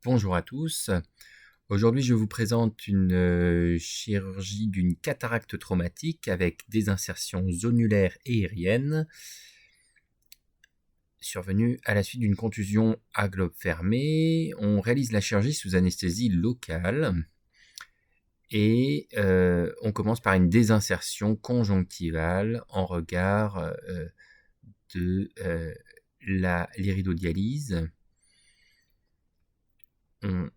Bonjour à tous. Aujourd'hui, je vous présente une chirurgie d'une cataracte traumatique avec des insertions zonulaires et aériennes survenue à la suite d'une contusion à globe fermé. On réalise la chirurgie sous anesthésie locale et on commence par une désinsertion conjonctivale en regard de l'iridodialyse. On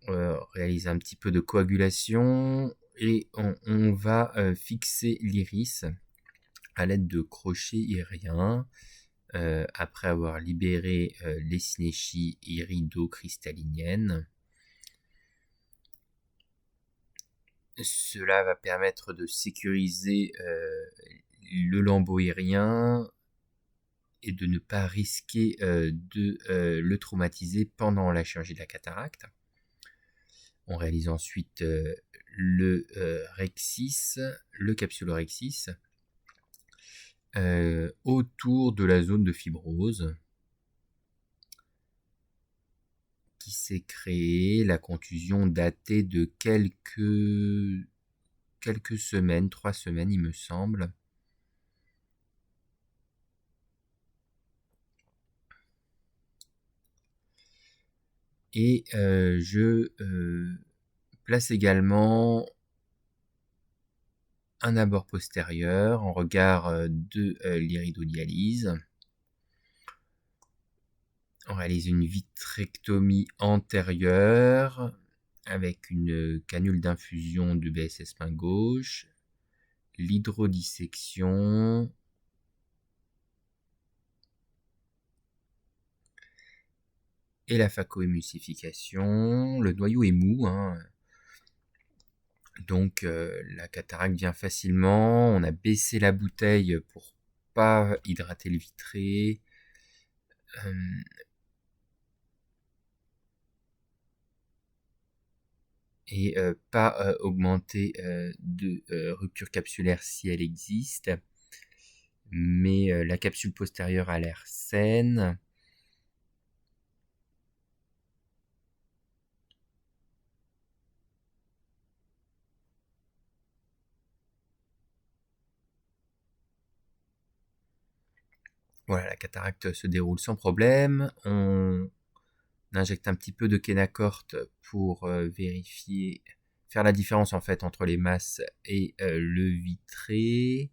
réalise un petit peu de coagulation et on va fixer l'iris à l'aide de crochets aériens après avoir libéré les synéchies iridocrystalliniennes. Cela va permettre de sécuriser le lambeau aérien et de ne pas risquer de le traumatiser pendant la chirurgie de la cataracte. On réalise ensuite le rexis, le capsulorhexis, autour de la zone de fibrose qui s'est créée, la contusion datée de quelques semaines, 3 semaines il me semble. Et je place également un abord postérieur en regard de l'iridodialyse. On réalise une vitrectomie antérieure avec une canule d'infusion de BSS main gauche, l'hydrodissection, et la phacoémulsification. Le noyau est mou, donc la cataracte vient facilement. On a baissé la bouteille pour pas hydrater le vitré. Et pas augmenter de rupture capsulaire si elle existe. Mais la capsule postérieure a l'air saine. Voilà, la cataracte se déroule sans problème. On injecte un petit peu de Kenacort pour vérifier, faire la différence en fait entre les masses et le vitré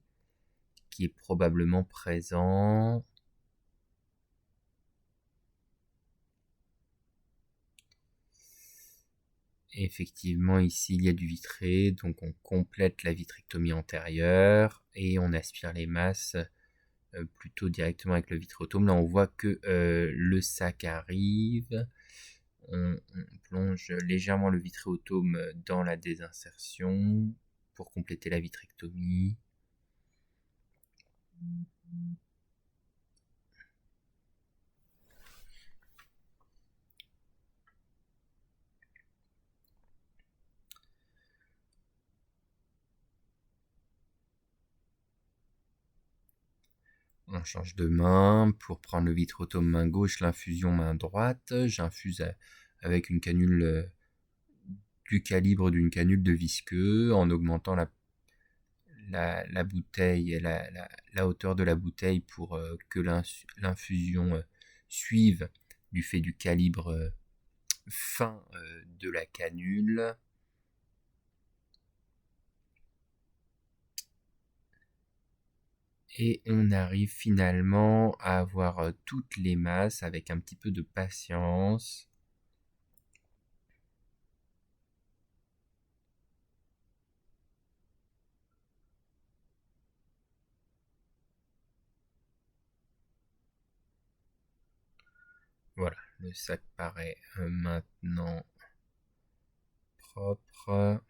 qui est probablement présent. Et effectivement, ici il y a du vitré, donc on complète la vitrectomie antérieure et on aspire les masses plutôt directement avec le vitréotome. Là, on voit que le sac arrive. On plonge légèrement le vitréotome dans la désinsertion pour compléter la vitrectomie. On change de main pour prendre le vitréotome main gauche, l'infusion main droite. J'infuse avec une canule du calibre d'une canule de visqueux en augmentant la bouteille, la hauteur de la bouteille pour que l'infusion suive du fait du calibre fin de la canule. Et on arrive finalement à avoir toutes les masses avec un petit peu de patience. Voilà, le sac paraît maintenant propre.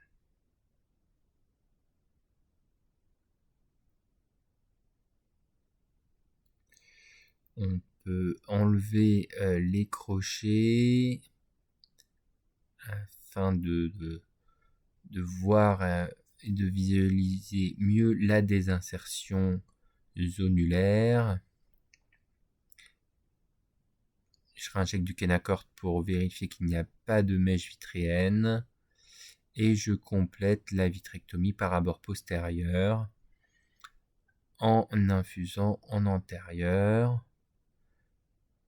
On peut enlever les crochets afin de voir et de visualiser mieux la désinsertion zonulaire. Je réinjecte du Kenacort pour vérifier qu'il n'y a pas de mèche vitréenne. Et je complète la vitrectomie par abord postérieur en infusant en antérieur.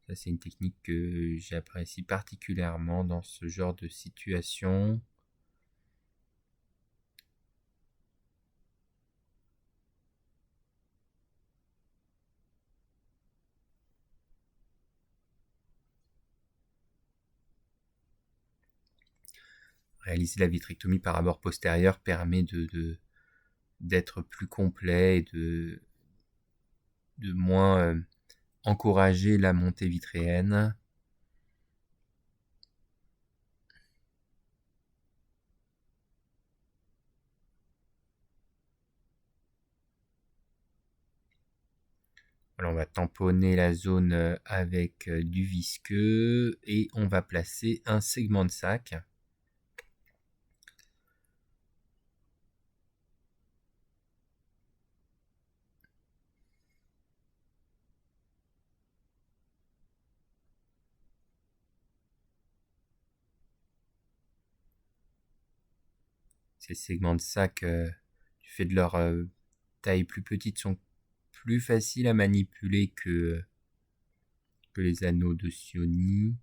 Ça, c'est une technique que j'apprécie particulièrement dans ce genre de situation. Réaliser la vitrectomie par abord postérieur permet d'être plus complet et de moins encourager la montée vitréenne. Alors on va tamponner la zone avec du visqueux et on va placer un segment de sac. Ces segments de sac, du fait de leur taille plus petite, sont plus faciles à manipuler que les anneaux de Sioni.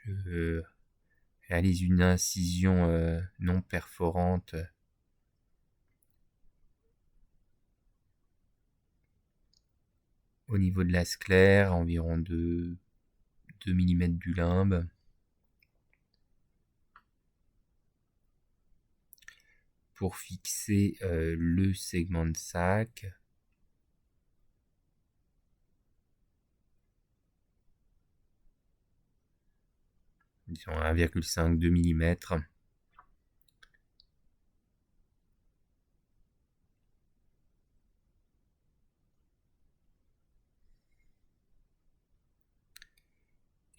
Je réalise une incision non perforante au niveau de la sclère, environ 2 mm du limbe. Pour fixer le segment de sac. Disons 1,5-2 mm.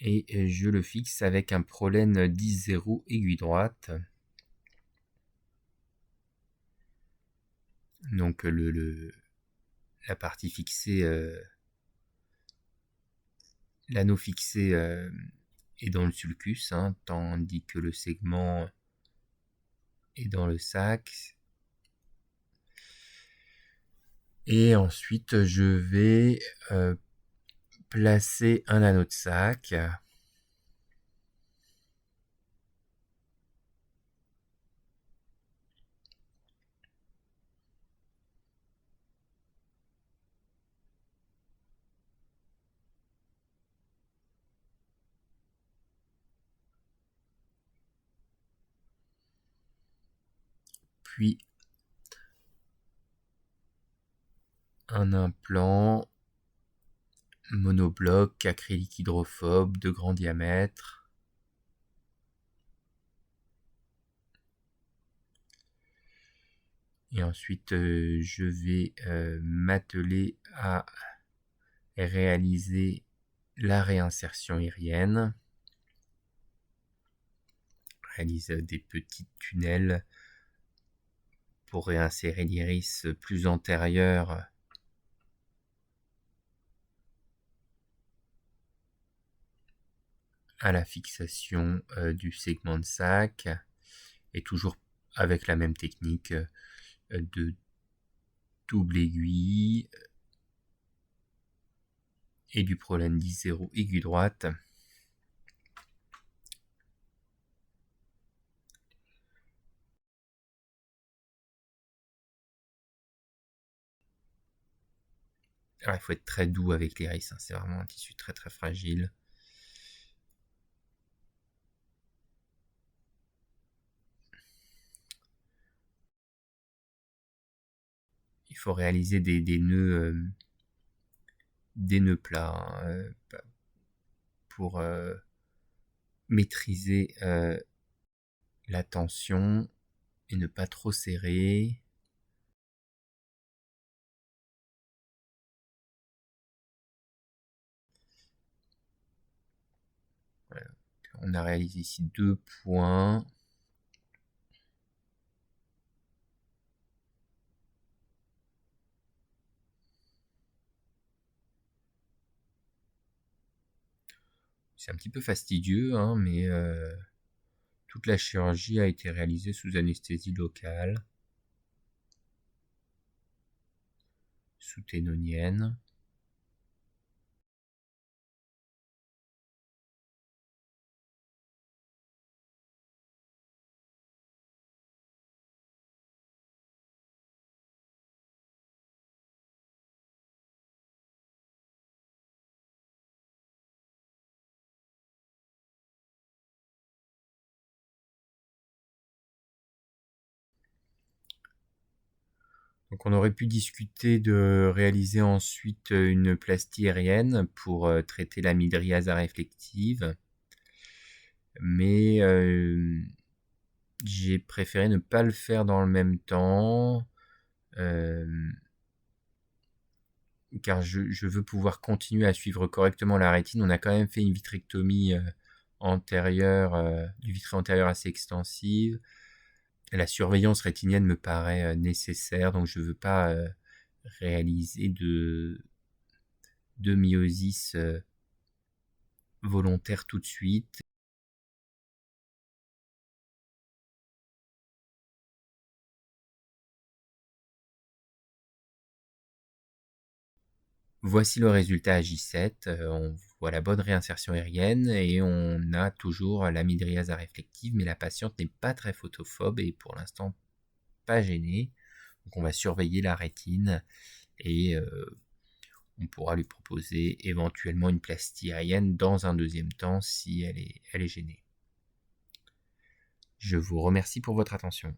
Et je le fixe avec un prolène 10-0 aiguille droite. Donc la partie fixée, l'anneau fixé est dans le sulcus, hein, tandis que le segment est dans le sac. Et ensuite je vais placer un anneau de sac. Puis un implant monobloc acrylique hydrophobe de grand diamètre. Et ensuite, je vais m'atteler à réaliser la réinsertion irienne. Réalise des petits tunnels pour réinsérer l'iris plus antérieur à la fixation du segment de sac, et toujours avec la même technique de double aiguille et du prolène 10-0 aiguille droite. Alors, il faut être très doux avec l'iris, hein, c'est vraiment un tissu très très fragile. Il faut réaliser des nœuds plats, hein, pour maîtriser la tension et ne pas trop serrer. Voilà. On a réalisé ici 2 points. C'est un petit peu fastidieux, hein, mais toute la chirurgie a été réalisée sous anesthésie locale, sous ténonienne. Donc on aurait pu discuter de réaliser ensuite une plastie aérienne pour traiter la mydriase réflective, mais j'ai préféré ne pas le faire dans le même temps, car je veux pouvoir continuer à suivre correctement la rétine. On a quand même fait une vitrectomie antérieure, du vitret antérieur assez extensive. La surveillance rétinienne me paraît nécessaire, donc je ne veux pas réaliser de myosis volontaire tout de suite. Voici le résultat à J7. On voit la bonne réinsertion aérienne et on a toujours la mydriase réflective, mais la patiente n'est pas très photophobe et pour l'instant pas gênée. Donc on va surveiller la rétine et on pourra lui proposer éventuellement une plastie aérienne dans un deuxième temps si elle est gênée. Je vous remercie pour votre attention.